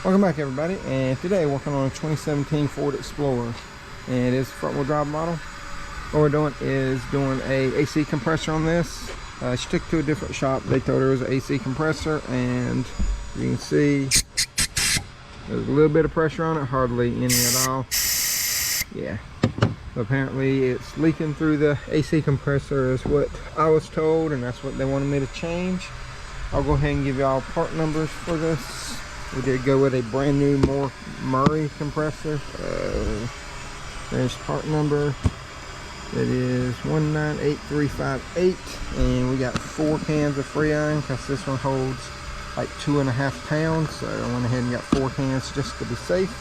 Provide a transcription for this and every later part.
Welcome back, everybody, and today we're working on a 2017 Ford Explorer, and it's a front-wheel drive model. What we're doing is doing a AC compressor on this. She took it to a different shop. They told her it was an AC compressor, and you can see there's a little bit of pressure on it, hardly any at all. Yeah, so apparently it's leaking through the AC compressor is what I was told, and that's what they wanted me to change. I'll go ahead and give y'all part numbers for this. We did go with a brand new Murray compressor. There's part number. It is 198358, and we got 4 cans of Freon because this one holds like 2.5 pounds. So I went ahead and got 4 cans just to be safe.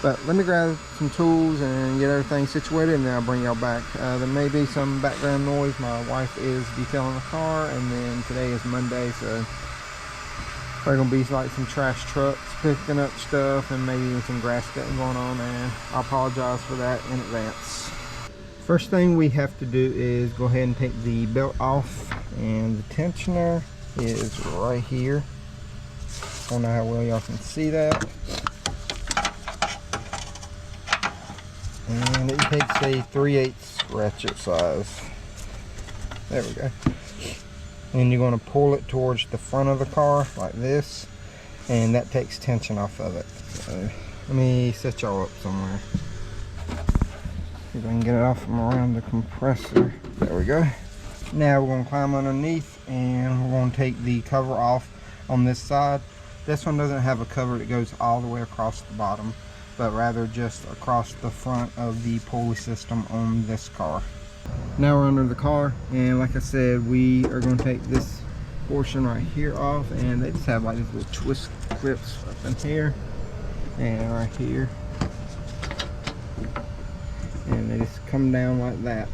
But let me grab some tools and get everything situated, and then I'll bring y'all back. There may be some background noise. My wife is detailing the car, and then today is Monday, so probably gonna be like some trash trucks picking up stuff and maybe some grass cutting going on, and I apologize for that in advance. First thing we have to do is go ahead and take the belt off, and the tensioner is right here. I don't know how well y'all can see that. And it takes a 3/8 ratchet size. There we go. And you're going to pull it towards the front of the car like this, and that takes tension off of it. So let me set y'all up somewhere. See if I can get it off from around the compressor. There we go. Now we're going to climb underneath, and we're going to take the cover off on this side. This one doesn't have a cover that goes all the way across the bottom, but rather just across the front of the pulley system on this car. Now we're under the car, and like I said, we are going to take this portion right here off, and they just have like these little twist clips up in here and right here, and they just come down like that.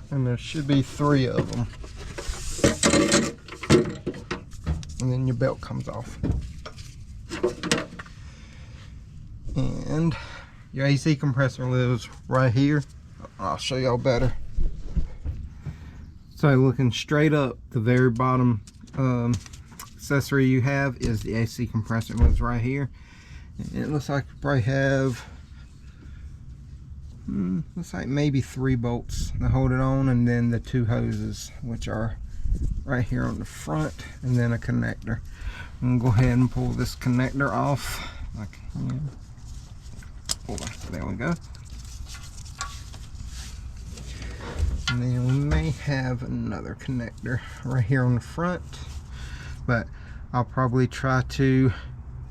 And there should be 3 of them. And then your belt comes off. And your AC compressor lives right here. I'll show y'all better. So looking straight up, the very bottom accessory you have is the AC compressor. It lives right here. And it looks like you probably have looks like maybe 3 bolts that hold it on, and then the 2 hoses, which are right here on the front, and then a connector. I'm gonna go ahead and pull this connector off. There we go. And then we may have another connector right here on the front, but I'll probably try to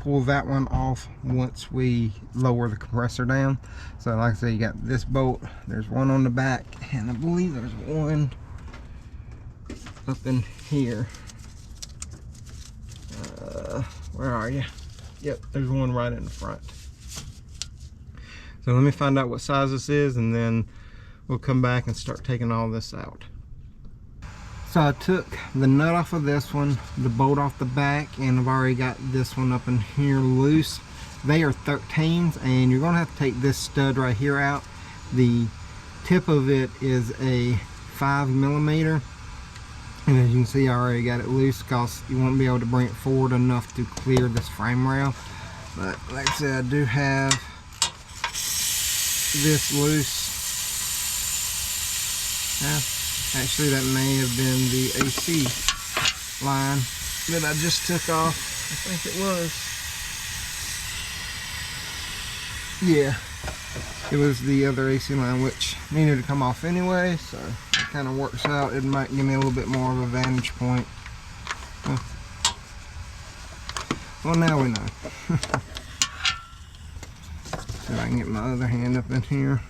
pull that one off once we lower the compressor down. So like I said, you got this bolt, there's one on the back, and I believe there's one up in here. Where are you? Yep, there's one right in the front. So let me find out what size this is, and then we'll come back and start taking all this out. So I took the nut off of this one, the bolt off the back, and I've already got this one up in here loose. They are 13s, and you're going to have to take this stud right here out. The tip of it is a 5mm, and as you can see, I already got it loose because you won't be able to bring it forward enough to clear this frame rail. But like I said, I do have this loose. Actually, that may have been the AC line that I just took off. I think it was. Yeah, it was the other AC line, which needed to come off anyway, so it kind of works out. It might give me a little bit more of a vantage point. Well, now we know. See if I can get my other hand up in here.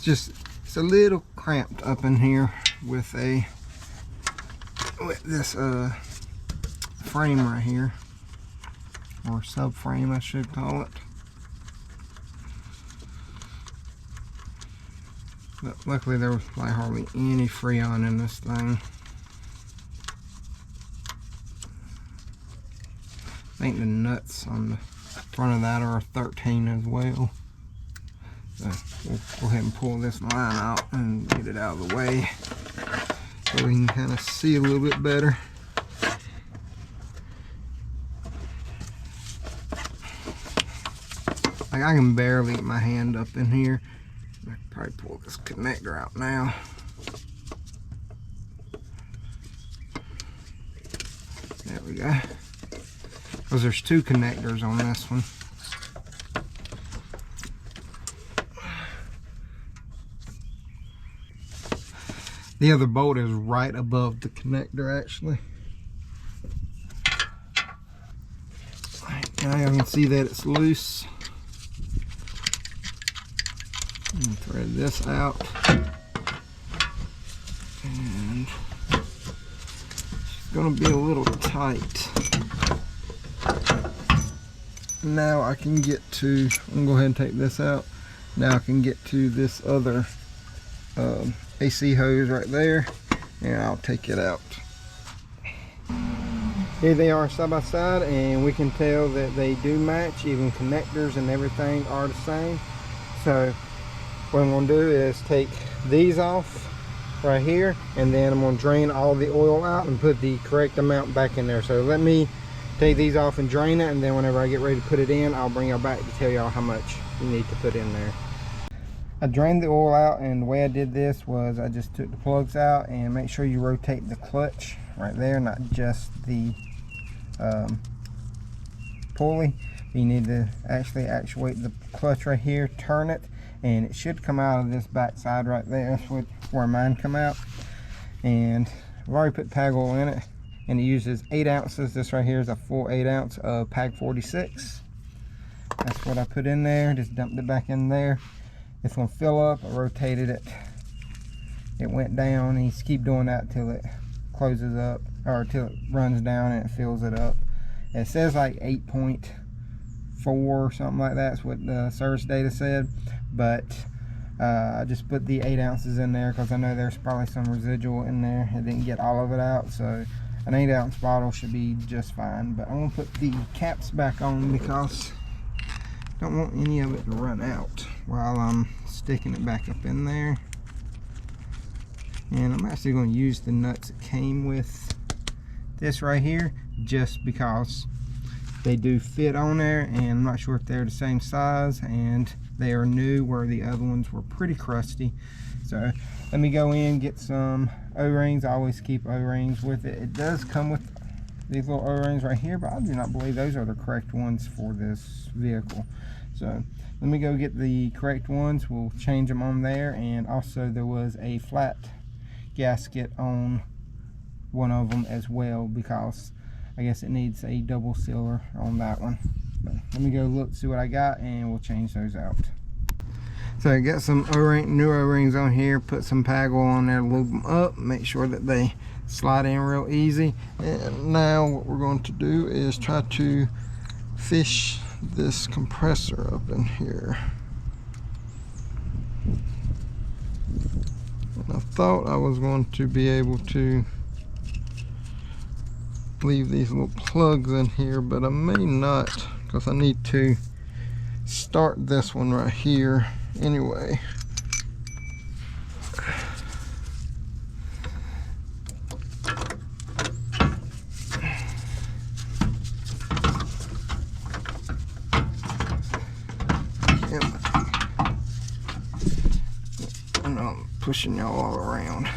It's a little cramped up in here with this frame right here, or subframe I should call it. But luckily there was like hardly any Freon in this thing. think the nuts on the front of that are 13 as well. So we'll go ahead and pull this line out and get it out of the way so we can kind of see a little bit better. Like, I can barely get my hand up in here. I can probably pull this connector out now. There we go. Because there's two connectors on this one. The other bolt is right above the connector, actually. Now you can see that it's loose. And thread this out. And it's going to be a little tight. Now I can get to, I'm going to go ahead and take this out. Now I can get to this other AC hose right there, and I'll take it out. Here they are side by side, and we can tell that they do match. Even connectors and everything are the same. So what I'm going to do is take these off right here, and then I'm going to drain all the oil out and put the correct amount back in there. So let me take these off and drain it, and then whenever I get ready to put it in, I'll bring y'all back to tell y'all how much you need to put in there. I drained the oil out, and the way I did this was I just took the plugs out, and make sure you rotate the clutch right there, not just the pulley. You need to actually actuate the clutch right here, turn it, and it should come out of this back side right there. That's where mine come out. And I've already put PAG oil in it, and it uses 8 ounces. This right here is a full 8 ounce of PAG 46. That's what I put in there. Just dumped it back in there. It's going to fill up. I rotated it. It went down, and you just keep doing that till it closes up, or till it runs down and it fills it up. And it says like 8.4 or something like that. That's what the service data said. But I just put the 8 ounces in there because I know there's probably some residual in there. It didn't get all of it out, so an 8 ounce bottle should be just fine. But I'm going to put the caps back on because I don't want any of it to run out while I'm sticking it back up in there. And I'm actually going to use the nuts that came with this right here, just because they do fit on there, and I'm not sure if they're the same size, and they are new where the other ones were pretty crusty. So let me go in, get some O-rings. I always keep O-rings with it. It does come with these little O-rings right here, but I do not believe those are the correct ones for this vehicle. So let me go get the correct ones. We'll change them on there. And also there was a flat gasket on one of them as well, because I guess it needs a double sealer on that one. But let me go look, see what I got, and we'll change those out. So I got some new O-rings on here, put some PAG oil on there to lube them up, make sure that they slide in real easy. And now what we're going to do is try to fish this compressor up in here. And I thought I was going to be able to leave these little plugs in here, but I may not, because I need to start this one right here anyway. And I'm pushing y'all all around.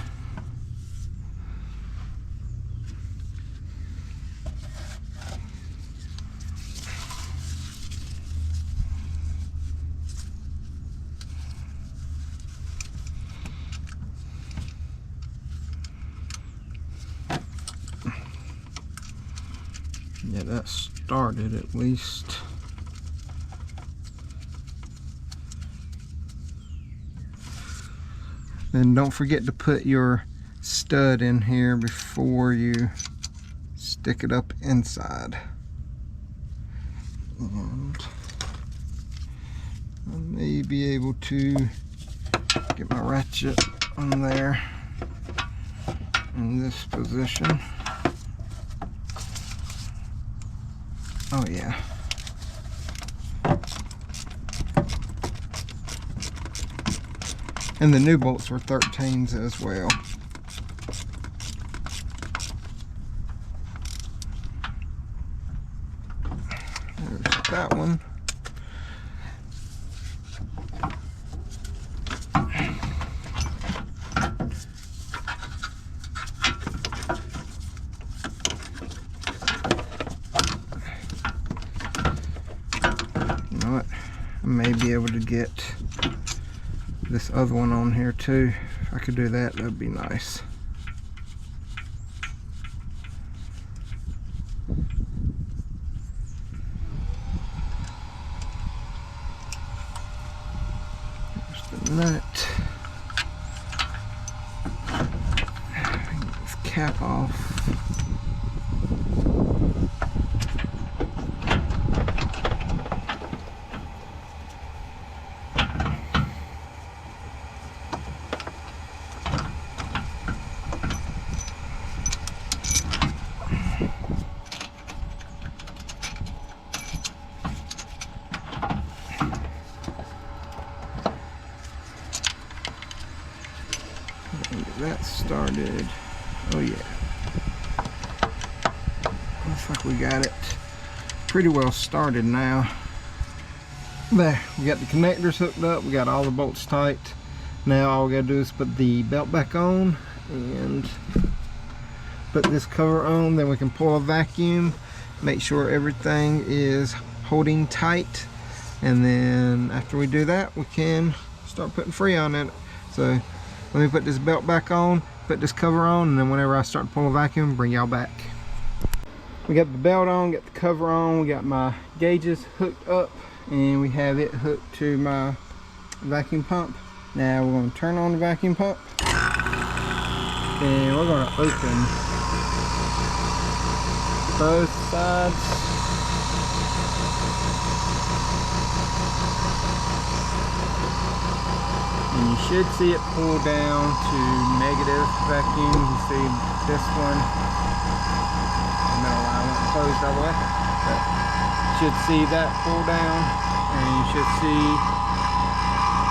Yeah, that started at least. And don't forget to put your stud in here before you stick it up inside. And I may be able to get my ratchet on there in this position. Oh yeah. And the new bolts were 13s as well. There's that one. You know what? I may be able to get this other one on here too. If I could do that, that'd be nice. There's the nut. Get this cap off. Get that started. Oh yeah. Looks like we got it pretty well started now. There, we got the connectors hooked up, we got all the bolts tight. Now all we gotta do is put the belt back on and put this cover on, then we can pull a vacuum, make sure everything is holding tight, and then after we do that we can start putting Freon in it. So let me put this belt back on, put this cover on, and then whenever I start to pull a vacuum, bring y'all back. We got the belt on, got the cover on, we got my gauges hooked up, and we have it hooked to my vacuum pump. Now we're going to turn on the vacuum pump, and we're going to open both sides. And you should see it pull down to negative vacuum. You see this one, the middle line won't close all the way. But you should see that pull down, and you should see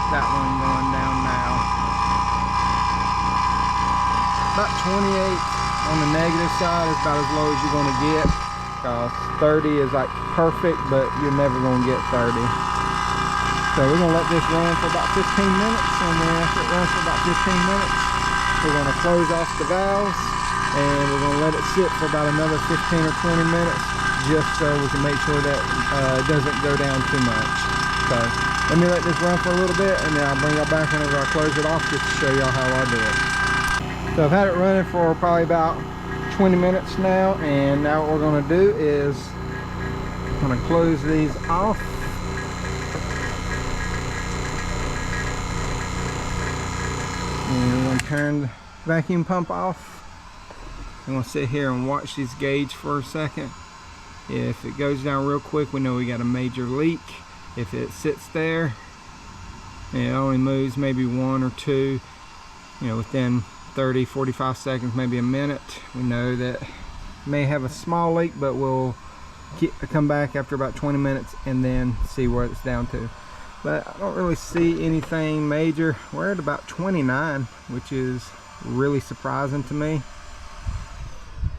that one going down now. About 28 on the negative side is about as low as you're going to get. 30 is like perfect, but you're never going to get 30. So we're going to let this run for about 15 minutes, and then after it runs for about 15 minutes, we're going to close off the valves, and we're going to let it sit for about another 15 or 20 minutes, just so we can make sure that it doesn't go down too much. So let me let this run for a little bit, and then I'll bring y'all back whenever I close it off, just to show y'all how I do it. So I've had it running for probably about 20 minutes now, and now what we're going to do is I'm going to close these off. And we're going to turn the vacuum pump off. I'm going to sit here and watch these gauge for a second. If it goes down real quick, we know we got a major leak. If it sits there and it only moves maybe 1 or 2, within 30, 45 seconds, maybe a minute, we know that may have a small leak, but we'll come back after about 20 minutes and then see where it's down to. But I don't really see anything major. We're at about 29, which is really surprising to me,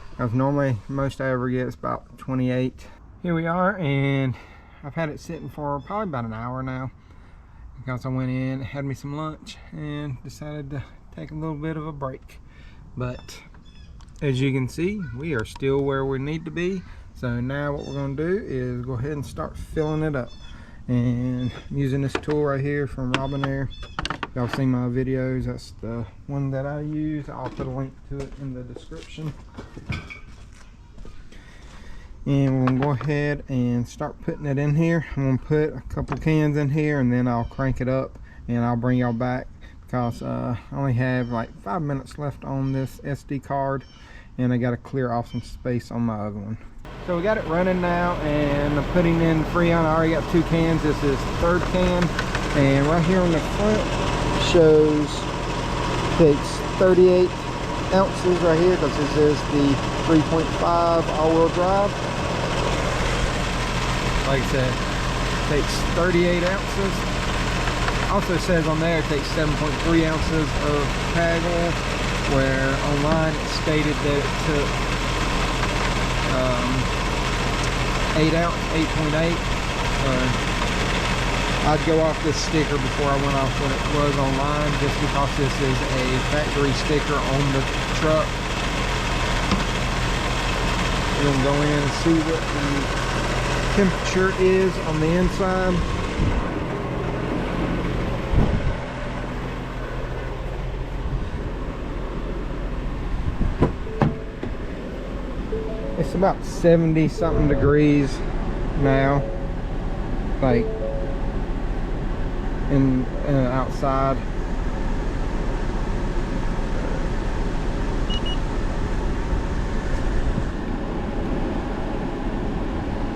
because normally most I ever get is about 28. Here we are, and I've had it sitting for probably about an hour now, because I went in, had me some lunch, and decided to take a little bit of a break. But as you can see, we are still where we need to be. So now what we're going to do is go ahead and start filling it up. And I'm using this tool right here from Robinair. Y'all seen my videos, that's the one that I use. I'll put a link to it in the description. And we're gonna go ahead and start putting it in here. I'm gonna put a couple cans in here, and then I'll crank it up and I'll bring y'all back, because I only have like 5 minutes left on this SD card, and I got to clear off some space on my other one. So we got it running now, and I'm putting in Freon. I already got 2 cans. This is the 3rd can, and right here on the front shows takes 38 ounces right here, because this is the 3.5 all-wheel drive. Like I said, takes 38 ounces. Also says on there it takes 7.3 ounces of tag oil, where online it stated that it took 8.8. I'd go off this sticker before I went off what it was online, just because this is a factory sticker on the truck. We're gonna go in and see what the temperature is on the inside. It's about 70 something degrees now, like in outside.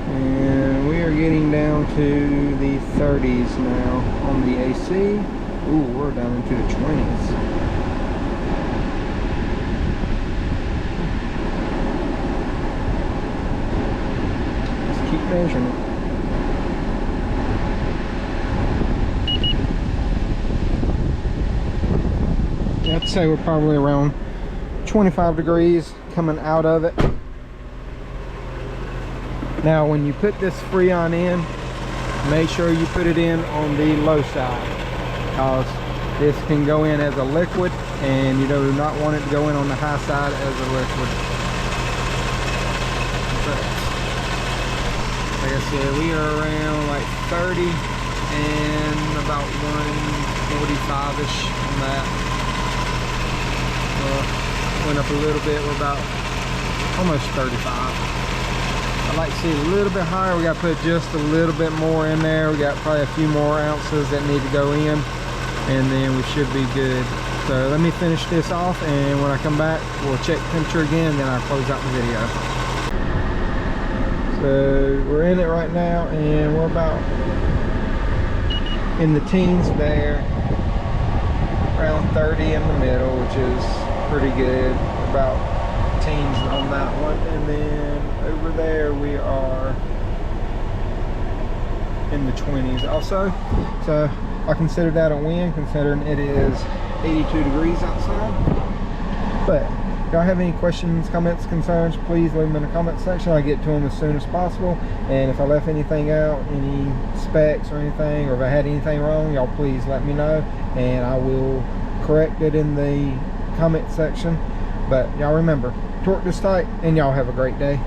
And we are getting down to the 30s now on the AC. Ooh, we're down into the 20s. Measuring it. I'd say we're probably around 25 degrees coming out of it. Now when you put this Freon in, make sure you put it in on the low side, because this can go in as a liquid and you do not want it to go in on the high side as a liquid. Like I said, we are around like 30 and about 145-ish on that. Went up a little bit, we're about almost 35. I'd like to see a little bit higher. We got to put just a little bit more in there. We got probably a few more ounces that need to go in, and then we should be good. So let me finish this off, and when I come back, we'll check temperature again, then I'll close out the video. So we're in it right now, and we're about in the teens there, around 30 in the middle, which is pretty good. About teens on that one, and then over there we are in the 20s also. So I consider that a win, considering it is 82 degrees outside. But if y'all have any questions, comments, concerns, please leave them in the comment section. I'll get to them as soon as possible. And if I left anything out, any specs or anything, or if I had anything wrong, y'all please let me know, and I will correct it in the comment section. But y'all remember, torque this tight, and y'all have a great day.